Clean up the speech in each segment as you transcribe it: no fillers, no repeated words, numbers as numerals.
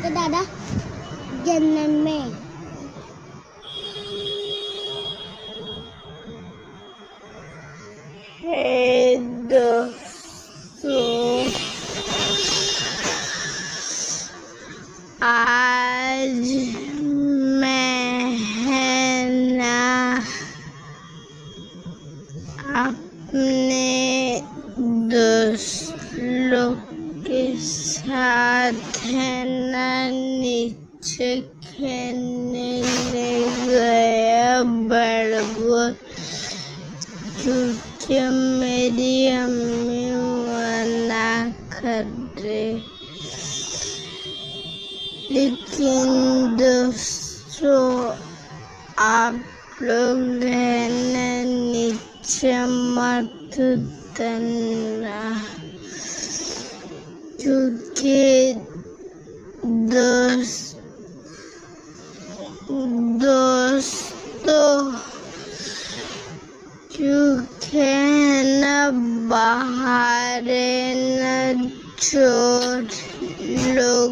आपके दादा जन्नत में। हे दोस्तों, आज मैं है ना अपने दोस्त लोग के साथ है ना नीचे खेलने ले गया बड़बोल, क्योंकि मेरी अम्मी मना कर रही। लेकिन दोस्तों, आप लोग है ना नीचे मत उतरना, क्योंकि दोस्तों क्योंकि ना बाहर न चोर लोग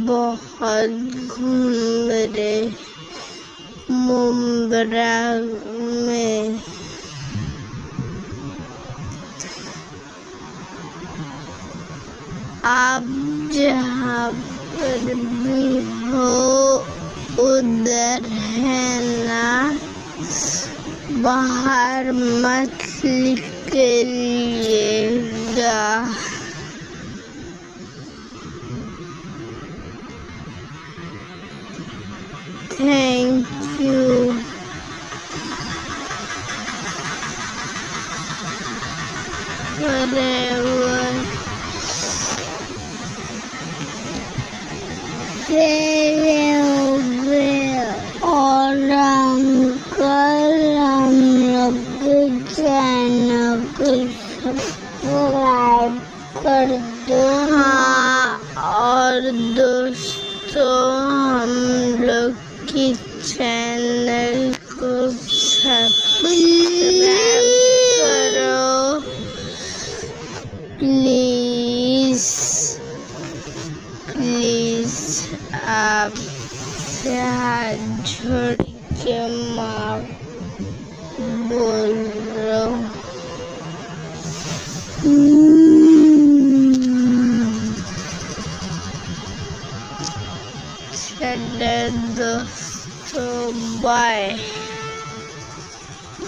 बहुत घूम रहे मुंब्रा में। आप जहाँ पर भी हो उधर है ना बाहर मत निकलिएगा। Thank you. और अंकल हम लोग के चैनल को सब्सक्राइब कर दो। हाँ, और दोस्तों हम लोग की चैनल को सब्सक्राइब करो प्लीज। आप से हाथ जोड़ के माँ बोल रहा हूँ। चलो दोस्तों, बाय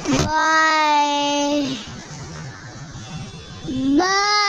बाय बाय।